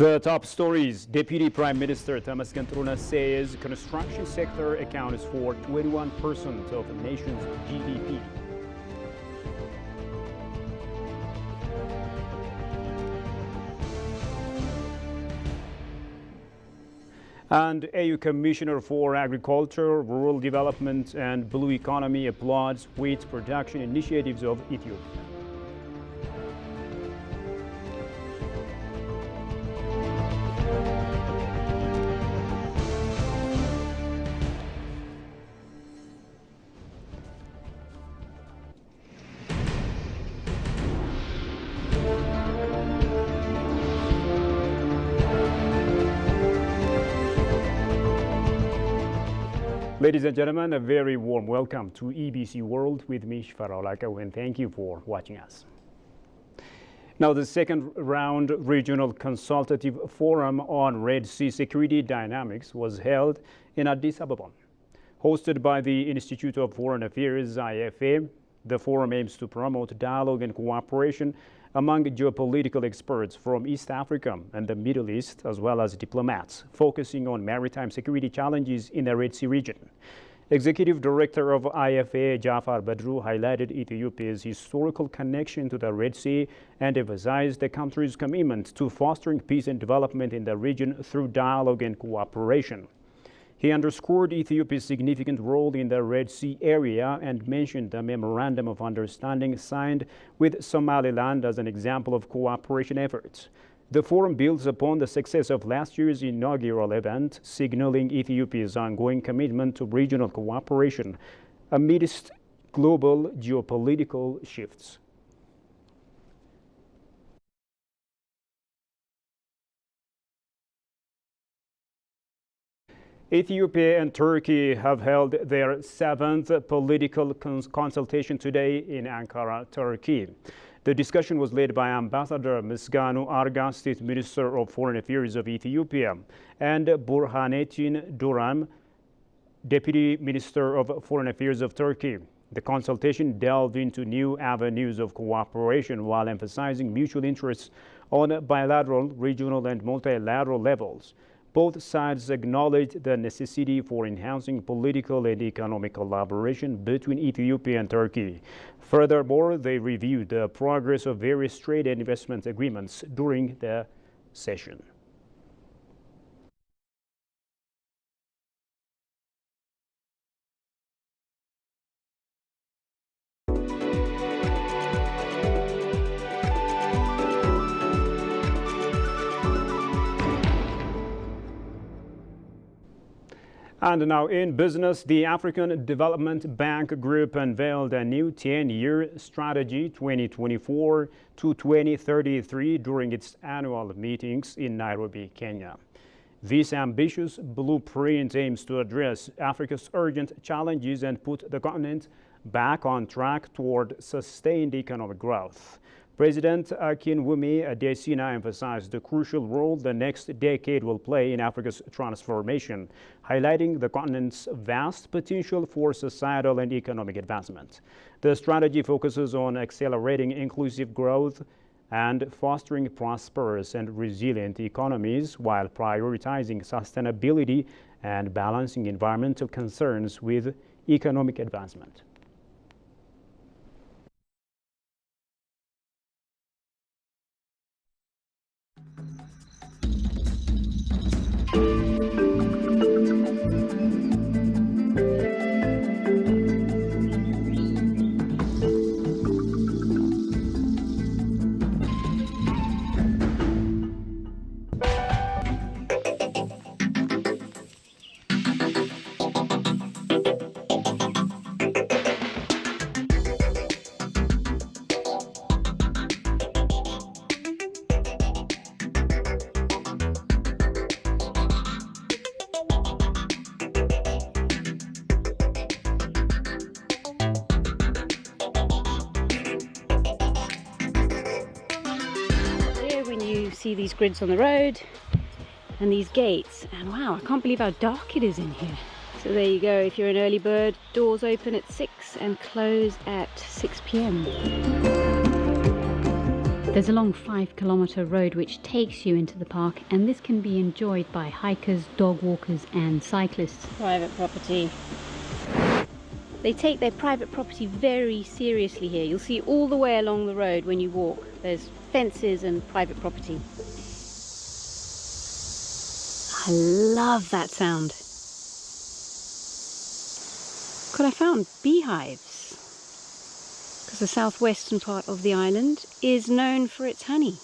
The top stories. Deputy Prime Minister Thamaskan Truna says construction sector accounts for 21% of the nation's GDP. And AU Commissioner for Agriculture, Rural Development and Blue Economy applauds wheat production initiatives of Ethiopia. Ladies and gentlemen, a very warm welcome to EBC World with me, Farao Lakau, and thank you for watching us. Now, the second round regional consultative forum on Red Sea security dynamics was held in Addis Ababa. Hosted by the Institute of Foreign Affairs, IFA, the forum aims to promote dialogue and cooperation among geopolitical experts from East Africa and the Middle East, as well as diplomats, focusing on maritime security challenges in the Red Sea region. Executive Director of IFA, Jafar Badru, highlighted Ethiopia's historical connection to the Red Sea and emphasized the country's commitment to fostering peace and development in the region through dialogue and cooperation. He underscored Ethiopia's significant role in the Red Sea area and mentioned the Memorandum of Understanding signed with Somaliland as an example of cooperation efforts. The forum builds upon the success of last year's inaugural event, signaling Ethiopia's ongoing commitment to regional cooperation amidst global geopolitical shifts. Ethiopia and Turkey have held their seventh political consultation today in Ankara, Turkey. The discussion was led by Ambassador Misganu Arga, State Minister of Foreign Affairs of Ethiopia, and Burhanettin Duran, Deputy Minister of Foreign Affairs of Turkey. The consultation delved into new avenues of cooperation while emphasizing mutual interests on bilateral, regional, and multilateral levels. Both sides acknowledged the necessity for enhancing political and economic collaboration between Ethiopia and Turkey. Furthermore, they reviewed the progress of various trade and investment agreements during the session. And now in business, the African Development Bank Group unveiled a new 10-year strategy 2024 to 2033 during its annual meetings in Nairobi, Kenya. This ambitious blueprint aims to address Africa's urgent challenges and put the continent back on track toward sustained economic growth. President Akinwumi Adesina emphasized the crucial role the next decade will play in Africa's transformation, highlighting the continent's vast potential for societal and economic advancement. The strategy focuses on accelerating inclusive growth and fostering prosperous and resilient economies while prioritizing sustainability and balancing environmental concerns with economic advancement. See these grids on the road and these gates, and wow, I can't believe how dark it is in here. So there you go, if you're an early bird, doors open at 6 and close at 6 p.m. There's a long 5-kilometre road which takes you into the park, and this can be enjoyed by hikers, dog walkers and cyclists. Private property. They take their private property very seriously here. You'll see all the way along the road when you walk. There's fences and private property. I love that sound. But I found beehives, because the southwestern part of the island is known for its honey.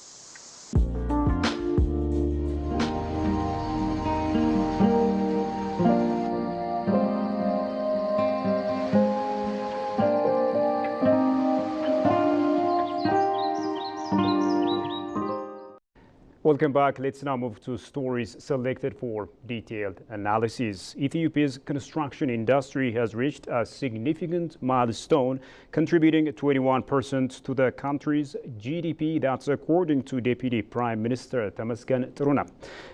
Welcome back. Let's now move to stories selected for detailed analysis. Ethiopia's construction industry has reached a significant milestone, contributing 21% to the country's GDP. That's according to Deputy Prime Minister Temesgen Truna.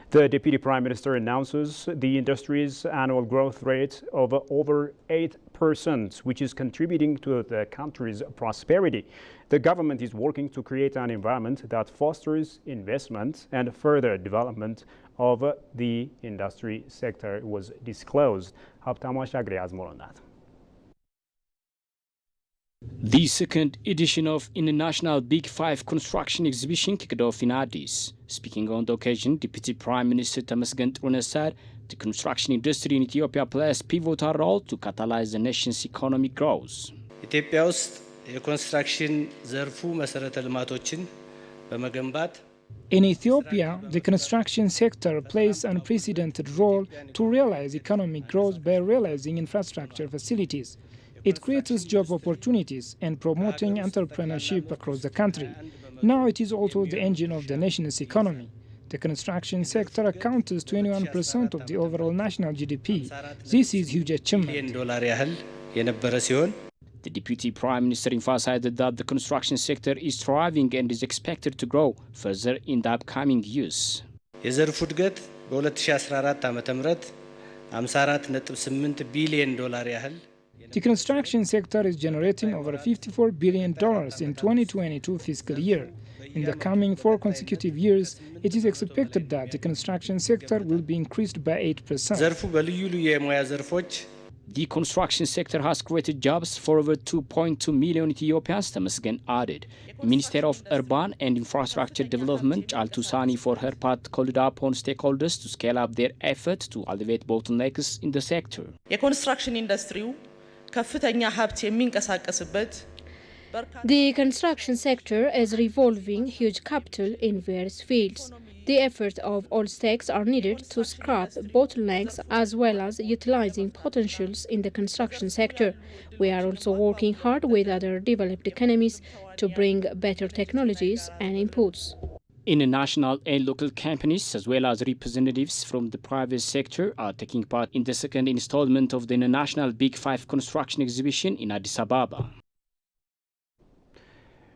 The Deputy Prime Minister announces the industry's annual growth rate of over 8%, which is contributing to the country's prosperity. The government is working to create an environment that fosters investment and further development of the industry sector, was disclosed. Habtamu Ashagri has more on that. The second edition of International Big Five Construction Exhibition kicked off in Addis. Speaking on the occasion, Deputy Prime Minister Temesgen Truna said the construction industry in Ethiopia plays a pivotal role to catalyze the nation's economic growth. ኢትዮጵያ ውስጥ የኮንስትራክሽን ዘርፉ መሰረተ ልማቶችን በመገንባት In Ethiopia, the construction sector plays an unprecedented role to realize economic growth by realizing infrastructure facilities. It creates job opportunities and promoting entrepreneurship across the country. Now it is also the engine of the nation's economy. The construction sector accounts 21% of the overall national GDP. This is huge achievement. The Deputy Prime Minister emphasized that the construction sector is thriving and is expected to grow further in the upcoming years. የዘርፉ እድገት በ2014 ዓ.ም $54.8 ቢሊዮን ያህል The construction sector is generating over $54 billion in 2022 fiscal year. In the coming 4 consecutive years, it is expected that the construction sector will be increased by 8%. ዘርፉ በልዩ ልዩ የሙያ ዘርፎች The construction sector has created jobs for over 2.2 million Ethiopians, Temesgen added. Minister of Urban and Infrastructure Development, Chaltu Sani, for her part, called upon stakeholders to scale up their effort to alleviate bottlenecks in the sector. የኮንስትራክሽን ኢንዱስትሪው ከፍተኛ ሀብት የሚንቀሳቀስበት The construction sector is revolving huge capital in various fields. The efforts of all stakes are needed to scrap bottlenecks as well as utilizing potentials in the construction sector. We are also working hard with other developed economies to bring better technologies and inputs. International and local companies as well as representatives from the private sector are taking part in the second installment of the International Big Five Construction Exhibition in Addis Ababa.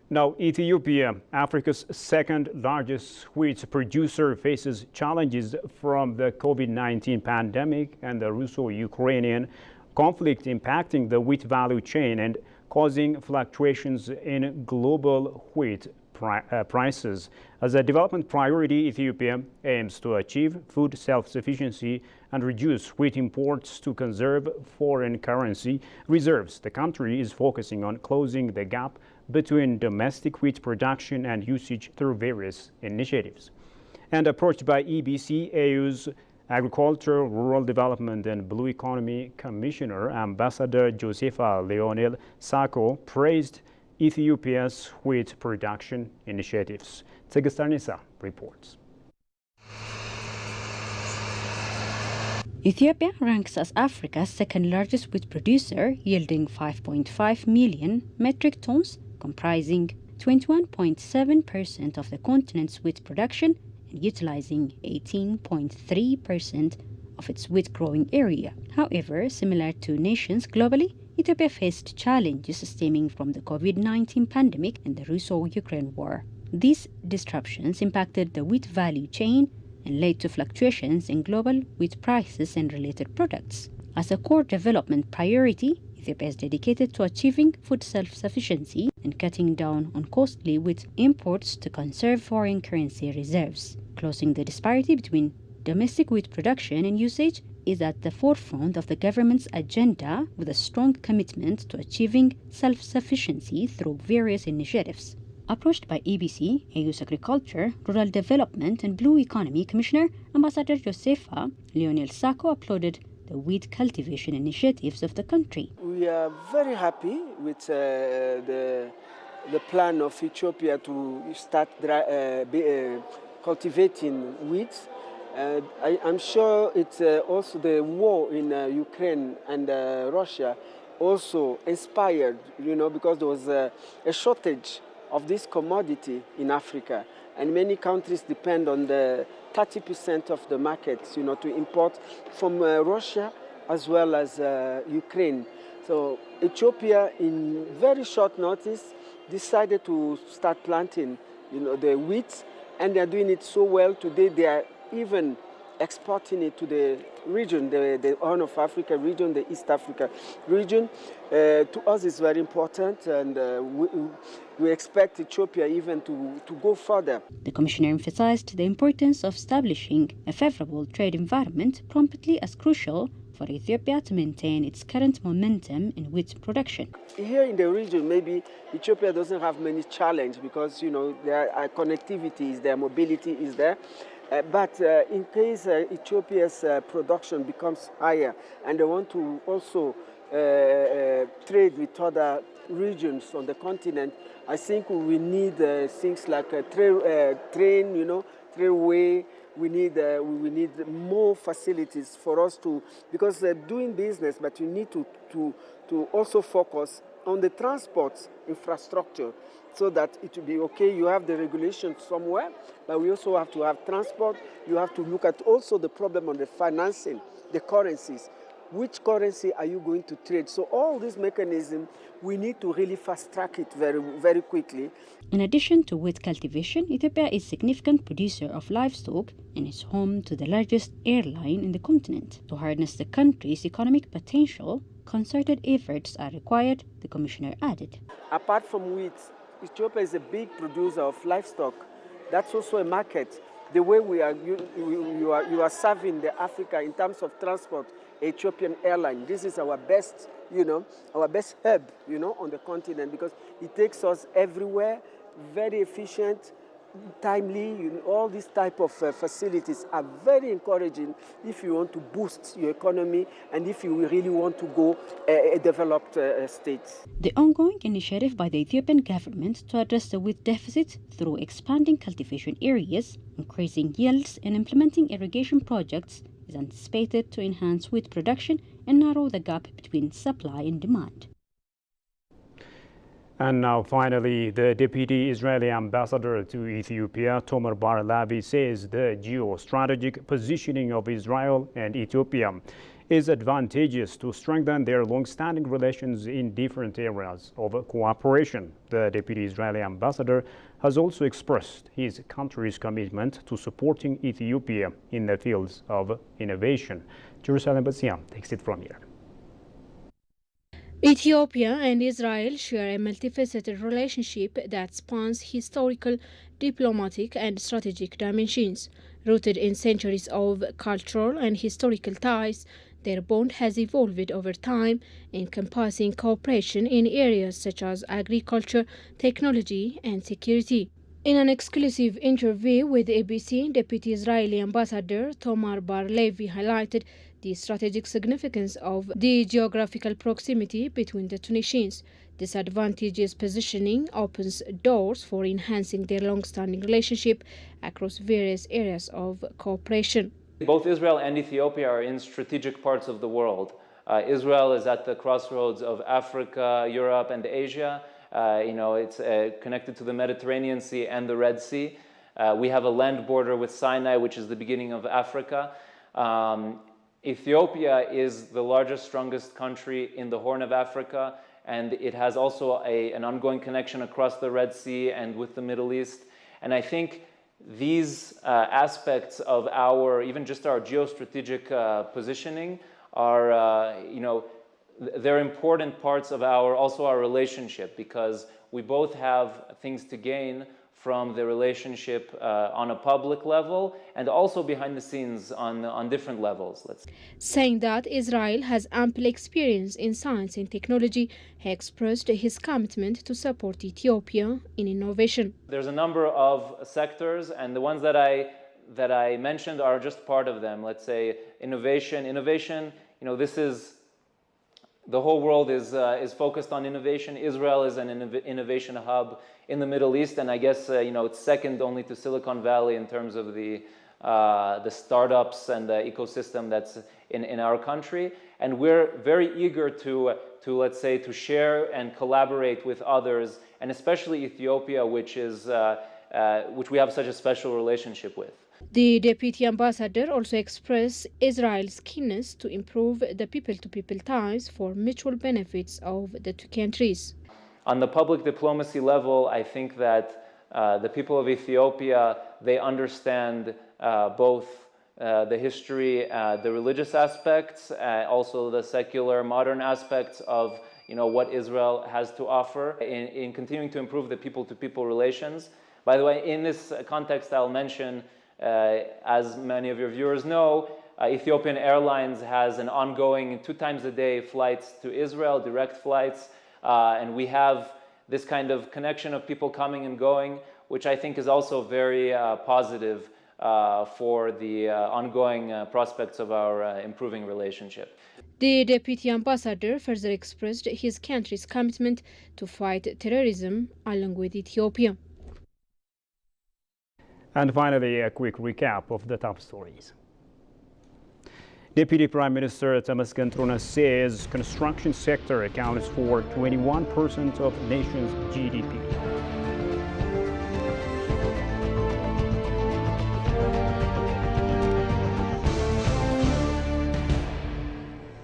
Now, Ethiopia, Africa's second largest wheat producer, faces challenges from the COVID-19 pandemic and the Russo-Ukrainian conflict impacting the wheat value chain and causing fluctuations in global wheat prices. As a development priority, Ethiopia aims to achieve food self-sufficiency and reduce wheat imports to conserve foreign currency reserves. The country is focusing on closing the gap between domestic wheat production and usage through various initiatives. And approached by EBC, AU's Agriculture, Rural Development and Blue Economy Commissioner, Ambassador Josefa Leonel Sako, praised Ethiopia's wheat production initiatives. Tigist Arnisa reports. Ethiopia ranks as Africa's second largest wheat producer, yielding 5.5 million metric tons, comprising 21.7% of the continent's wheat production and utilizing 18.3% of its wheat growing area. However, similar to nations globally, Ethiopia faced challenges stemming from the COVID-19 pandemic and the Russo-Ukraine war. These disruptions impacted the wheat value chain and led to fluctuations in global wheat prices and related products. As a core development priority, Ethiopia is dedicated to achieving food self-sufficiency and cutting down on costly wheat imports to conserve foreign currency reserves. Closing the disparity between domestic wheat production and usage is at the forefront of the government's agenda, with a strong commitment to achieving self-sufficiency through various initiatives. Approached by EBC, AU's Agriculture, Rural Development and Blue Economy Commissioner, Ambassador Josefa, Lionel Sacco applauded the wheat cultivation initiatives of the country. We are very happy with the plan of Ethiopia to start cultivating wheat. I'm sure it's also the war in Ukraine and Russia also inspired, because there was a shortage of this commodity in Africa, and many countries depend on the 30% of the markets, to import from Russia as well as Ukraine. So Ethiopia, in very short notice, decided to start planting, the wheat, and they are doing it so well. Today, they are even exporting it to the region, the Horn of Africa region, the East Africa region. To us, it's very important, and we expect Ethiopia even to go further. The Commissioner emphasized the importance of establishing a favorable trade environment promptly as crucial for Ethiopia to maintain its current momentum in wheat production. Here in the region, maybe Ethiopia doesn't have many challenges because, their connectivity is there, mobility is there. But in case Ethiopia's production becomes higher and they want to also trade with other regions on the continent, I think we need things like a train, railway. We need more facilities for us to, because they're doing business, but you need to also focus on the transport infrastructure so that it will be okay. You have the regulation somewhere, but we also have to have transport. You have to look at also the problem on the financing, the currencies. Which currency are you going to trade? So all these mechanisms, we need to really fast track it very, very quickly. In addition to wheat cultivation, Ethiopia is a significant producer of livestock and is home to the largest airline in the continent. To harness the country's economic potential, concerted efforts are required, the Commissioner added. Apart from wheat, Ethiopia is a big producer of livestock. That's also a market. The way you are serving the Africa in terms of transport, Ethiopian airline. This is our best, our best hub, on the continent, because it takes us everywhere, very efficient, timely. All these type of facilities are very encouraging if you want to boost your economy and if you really want to go a developed state. The ongoing initiative by the Ethiopian government to address the wheat deficit through expanding cultivation areas, increasing yields, and implementing irrigation projects is anticipated to enhance wheat production and narrow the gap between supply and demand. And now finally, the Deputy Israeli Ambassador to Ethiopia, Tomer Bar-Lavi, says the geostrategic positioning of Israel and Ethiopia is advantageous to strengthen their long-standing relations in different areas of cooperation. The Deputy Israeli Ambassador has also expressed his country's commitment to supporting Ethiopia in the fields of innovation. Jerusalem Bassiam takes it from here. Ethiopia and Israel share a multifaceted relationship that spans historical, diplomatic, and strategic dimensions. Rooted in centuries of cultural and historical ties, their bond has evolved over time, encompassing cooperation in areas such as agriculture, technology, and security. In an exclusive interview with ABC, Deputy Israeli Ambassador Tomer Bar-Levi highlighted the strategic significance of the geographical proximity between the two nations. This advantageous positioning opens doors for enhancing their long-standing relationship across various areas of cooperation. Both Israel and Ethiopia are in strategic parts of the world. Israel is at the crossroads of Africa, Europe, and Asia. It's connected to the Mediterranean Sea and the Red Sea. We have a land border with Sinai, which is the beginning of Africa. Ethiopia is the largest, strongest country in the Horn of Africa, and it has also an ongoing connection across the Red Sea and with the Middle East. And I think these aspects of even just our geostrategic positioning are, they're important parts of our relationship, because we both have things to gain from the relationship on a public level and also behind the scenes on different levels. Saying that Israel has ample experience in science and technology, he expressed his commitment to support Ethiopia in innovation. There's a number of sectors, and the ones that I mentioned are just part of them. Let's say innovation. This is, the whole world is focused on innovation. Israel is an innovation hub in the Middle East, and I guess it's second only to Silicon Valley in terms of the startups and the ecosystem that's in our country. And we're very eager to let's say to share and collaborate with others, and especially Ethiopia, which we have such a special relationship with. The Deputy Ambassador also expressed Israel's keenness to improve the people-to-people ties for mutual benefits of the two countries. On the public diplomacy level, I think that the people of Ethiopia, they understand both the history, the religious aspects, also the secular, modern aspects of what Israel has to offer in continuing to improve the people-to-people relations. By the way, in this context, I'll mention, as many of your viewers know, Ethiopian Airlines has an ongoing 2 times a day flights to Israel, direct flights, and we have this kind of connection of people coming and going, which I think is also very positive for the ongoing prospects of our improving relationship. The Deputy Ambassador further expressed his country's commitment to fight terrorism along with Ethiopia. And finally, a quick recap of the top stories. Deputy Prime Minister Temesgen Truneau says construction sector accounts for 21% of nation's GDP.